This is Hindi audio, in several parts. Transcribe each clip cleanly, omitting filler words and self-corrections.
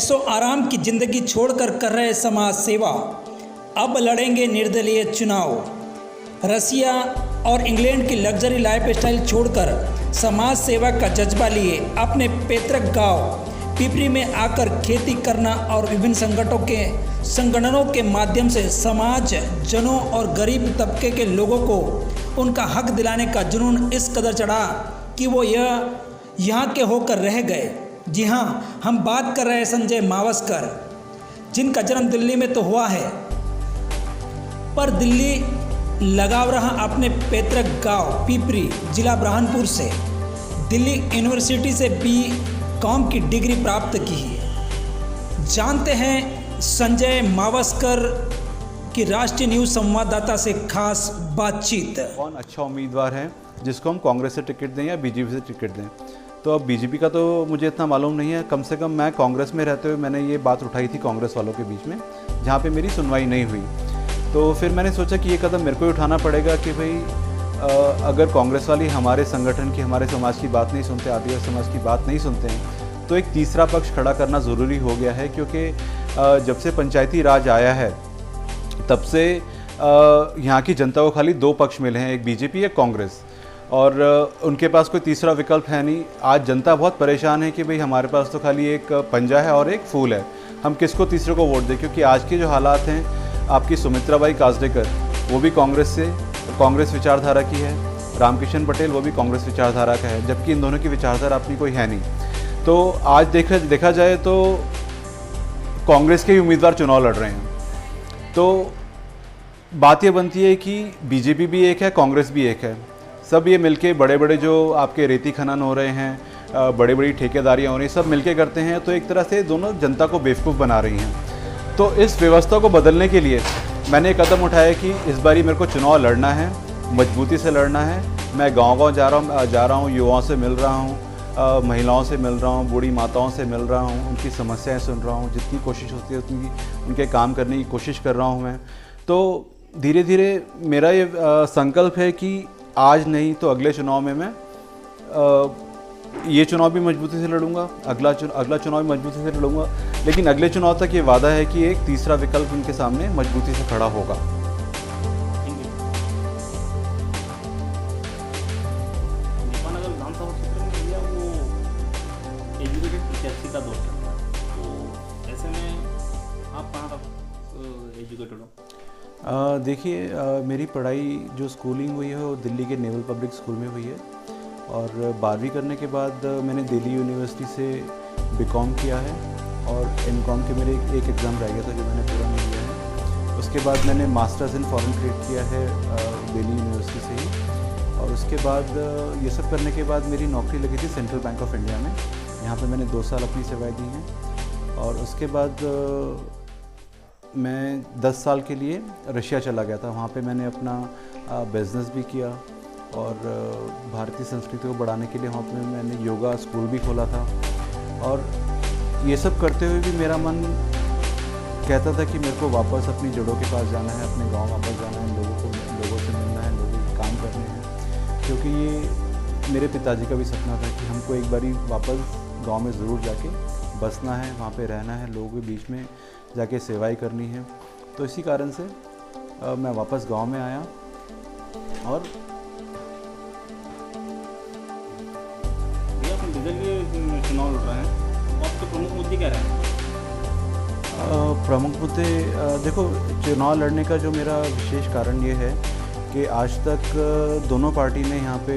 ऐशो आराम की जिंदगी छोड़कर कर रहे समाज सेवा, अब लड़ेंगे निर्दलीय चुनाव। रसिया और इंग्लैंड की लग्जरी लाइफस्टाइल छोड़कर समाज सेवा का जज्बा लिए अपने पैतृक गांव पिपरी में आकर खेती करना और विभिन्न संगठनों के माध्यम से समाज जनों और गरीब तबके के लोगों को उनका हक दिलाने का जुनून इस कदर चढ़ा कि वो यहाँ के होकर रह गए। जी हाँ, हम बात कर रहे हैं संजय मावस्कर, जिनका जन्म दिल्ली में तो हुआ है, पर दिल्ली लगाव रहा अपने पैतृक गांव पिपरी, जिला बुरहानपुर से। दिल्ली यूनिवर्सिटी से BCom की डिग्री प्राप्त की है। जानते हैं संजय मावस्कर की राष्ट्रीय न्यूज़ संवाददाता से खास बातचीत। कौन अच्छा उम्मीदवार है जिसको हम कांग्रेस से टिकट दें या बीजेपी से टिकट दें? तो अब बीजेपी का तो मुझे इतना मालूम नहीं है। कम से कम मैं कांग्रेस में रहते हुए मैंने ये बात उठाई थी कांग्रेस वालों के बीच में, जहाँ पे मेरी सुनवाई नहीं हुई। तो फिर मैंने सोचा कि ये कदम मेरे को ही उठाना पड़ेगा कि भाई अगर कांग्रेस वाली हमारे संगठन की, हमारे समाज की बात नहीं सुनते, आदिवासी समाज की बात नहीं सुनते हैं, तो एक तीसरा पक्ष खड़ा करना ज़रूरी हो गया है। क्योंकि जब से पंचायती राज आया है तब से यहाँ की जनता को खाली दो पक्ष मिले हैं, एक बीजेपी, एक कांग्रेस, और उनके पास कोई तीसरा विकल्प है नहीं। आज जनता बहुत परेशान है कि भाई हमारे पास तो खाली एक पंजा है और एक फूल है, हम किसको तीसरे को वोट दें? क्योंकि आज के जो हालात हैं, आपकी सुमित्राबाई काजडेकर वो भी कांग्रेस विचारधारा की है, रामकिशन पटेल वो भी कांग्रेस विचारधारा का है, जबकि इन दोनों की विचारधारा अपनी कोई है नहीं। तो आज देखा जाए तो कांग्रेस के ही उम्मीदवार चुनाव लड़ रहे हैं। तो बात ये बनती है कि बीजेपी भी एक है, कांग्रेस भी एक है। सब ये मिलके बड़े बड़े जो आपके रेती खनन हो रहे हैं, बड़ी बड़ी ठेकेदारियाँ हो रही हैं, सब मिलके करते हैं। तो एक तरह से दोनों जनता को बेवकूफ़ बना रही हैं। तो इस व्यवस्था को बदलने के लिए मैंने कदम उठाया कि इस बारी मेरे को चुनाव लड़ना है, मजबूती से लड़ना है। मैं गांव-गांव जा रहा हूँ, युवाओं से मिल रहा हूँ, महिलाओं से मिल रहा हूँ, बूढ़ी माताओं से मिल रहा हूँ, उनकी समस्याएं सुन रहा हूँ। जितनी कोशिश होती है उतनी उनके काम करने की कोशिश कर रहा हूँ मैं। तो धीरे धीरे मेरा ये संकल्प है कि आज नहीं तो अगले चुनाव में मैं ये चुनाव भी मजबूती से लड़ूंगा, अगला चुनाव भी मजबूती से लड़ूंगा। लेकिन अगले चुनाव तक ये वादा है कि एक तीसरा विकल्प उनके सामने मजबूती से खड़ा होगा। विधानसभा क्षेत्र में भैया वो एजुकेटेड प्रत्याशी का दौर चल रहा है, तो ऐसे में आप कहाँ तक एजुकेटेड हो? देखिए, मेरी पढ़ाई जो स्कूलिंग हुई है वो दिल्ली के नेवल पब्लिक स्कूल में हुई है, और 12वीं करने के बाद मैंने दिल्ली यूनिवर्सिटी से BCom किया है, और MCom के मेरे एक एग्ज़ाम रह गया था जो मैंने पूरा नहीं किया है। उसके बाद मैंने मास्टर्स इन फॉरेन ट्रेड किया है दिल्ली यूनिवर्सिटी से ही, और उसके बाद ये सब करने के बाद मेरी नौकरी लगी थी सेंट्रल बैंक ऑफ इंडिया में। यहाँ पे मैंने 2 साल अपनी सेवाएं दी हैं, और उसके बाद मैं 10 साल के लिए रशिया चला गया था। वहाँ पे मैंने अपना बिज़नेस भी किया, और भारतीय संस्कृति को बढ़ाने के लिए वहाँ पे मैंने योगा स्कूल भी खोला था। और ये सब करते हुए भी मेरा मन कहता था कि मेरे को वापस अपनी जड़ों के पास जाना है, अपने गांव वापस जाना है, लोगों से मिलना है, लोगों के काम करने हैं। क्योंकि ये मेरे पिताजी का भी सपना था कि हमको एक बारी वापस गांव में ज़रूर जाके बसना है, वहाँ पे रहना है, लोगों के बीच में जाके सेवाई करनी है। तो इसी कारण से मैं वापस गांव में आया। और भैया अपन डीजल के चुनाव लड़ रहे हैं, तो आपके प्रमुख मुद्दे क्या रहे हैं? प्रमुख मुद्दे, देखो, चुनाव लड़ने का जो मेरा विशेष कारण ये है कि आज तक दोनों पार्टी ने यहाँ पे,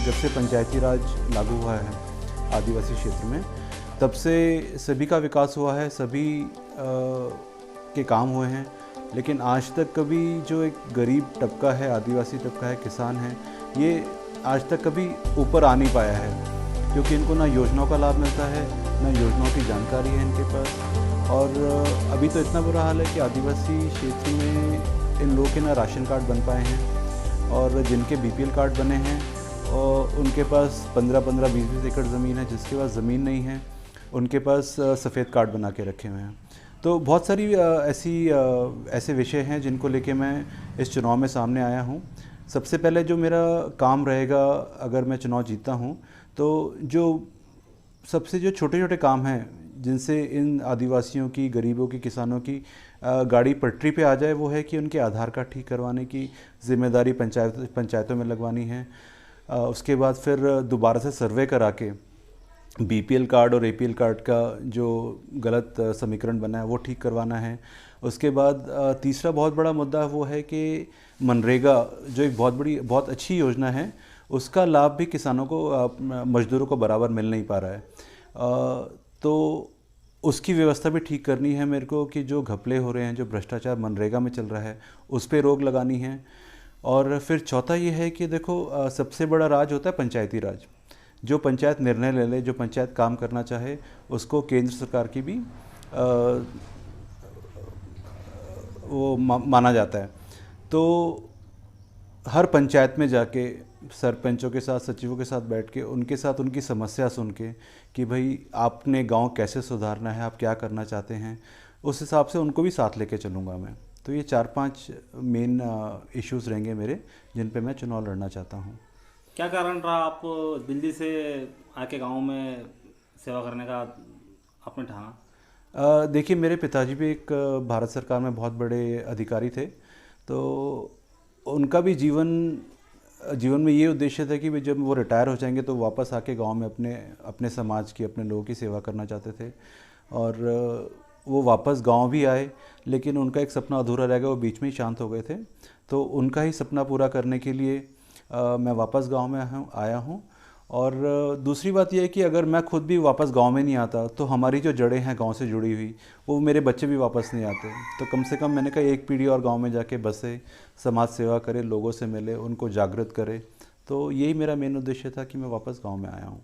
जब से पंचायती राज लागू हुआ है आदिवासी क्षेत्र में, तब से सभी का विकास हुआ है, सभी के काम हुए हैं। लेकिन आज तक कभी जो एक गरीब तबका है, आदिवासी तबका है, किसान है, ये आज तक कभी ऊपर आ नहीं पाया है। क्योंकि इनको ना योजनाओं का लाभ मिलता है, ना योजनाओं की जानकारी है इनके पास। और अभी तो इतना बुरा हाल है कि आदिवासी क्षेत्र में इन लोगों के ना राशन कार्ड बन पाए हैं, और जिनके BPL कार्ड बने हैं और उनके पास 15-15, 20-20 एकड़ ज़मीन है। जिसके पास ज़मीन नहीं है उनके पास सफ़ेद कार्ड बना के रखे हुए हैं। तो बहुत सारी ऐसे विषय हैं जिनको लेके मैं इस चुनाव में सामने आया हूँ। सबसे पहले जो मेरा काम रहेगा अगर मैं चुनाव जीतता हूँ, तो जो सबसे जो छोटे छोटे काम हैं जिनसे इन आदिवासियों की, गरीबों की, किसानों की गाड़ी पटरी पे आ जाए वो है कि उनके आधार कार्ड ठीक करवाने की जिम्मेदारी पंचायतों में लगवानी है। उसके बाद फिर दोबारा से सर्वे करा के बीपीएल कार्ड और एपीएल कार्ड का जो गलत समीकरण बना है वो ठीक करवाना है। उसके बाद तीसरा बहुत बड़ा मुद्दा वो है कि मनरेगा जो एक बहुत अच्छी योजना है, उसका लाभ भी किसानों को, मजदूरों को बराबर मिल नहीं पा रहा है। तो उसकी व्यवस्था भी ठीक करनी है मेरे को कि जो घपले हो रहे हैं, जो भ्रष्टाचार मनरेगा में चल रहा है, उस पर रोक लगानी है। और फिर चौथा ये है कि देखो, सबसे बड़ा राज होता है पंचायती राज। जो पंचायत निर्णय ले ले, जो पंचायत काम करना चाहे, उसको केंद्र सरकार की भी वो माना जाता है। तो हर पंचायत में जाके सरपंचों के साथ, सचिवों के साथ बैठ के उनके साथ उनकी समस्या सुन के कि भाई आपने गांव कैसे सुधारना है, आप क्या करना चाहते हैं, उस हिसाब से उनको भी साथ लेके चलूँगा मैं। तो ये 4-5 मेन इश्यूज़ रहेंगे मेरे, जिन पे मैं चुनाव लड़ना चाहता हूँ। क्या कारण रहा आप दिल्ली से आके गांव में सेवा करने का आपने ठाना? देखिए, मेरे पिताजी भी एक भारत सरकार में बहुत बड़े अधिकारी थे, तो उनका भी जीवन में ये उद्देश्य था कि जब वो रिटायर हो जाएंगे तो वापस आके गांव में अपने समाज की, अपने लोगों की सेवा करना चाहते थे। और वो वापस गांव भी आए, लेकिन उनका एक सपना अधूरा रह गया, वो बीच में ही शांत हो गए थे। तो उनका ही सपना पूरा करने के लिए मैं वापस गांव में आया हूं। और दूसरी बात यह है कि अगर मैं खुद भी वापस गांव में नहीं आता तो हमारी जो जड़ें हैं गांव से जुड़ी हुई, वो मेरे बच्चे भी वापस नहीं आते। तो कम से कम मैंने कहा एक पीढ़ी और गांव में जाके बसे, समाज सेवा करे, लोगों से मिले, उनको जागृत करे। तो यही मेरा मेन उद्देश्य था कि मैं वापस गांव में आया हूं।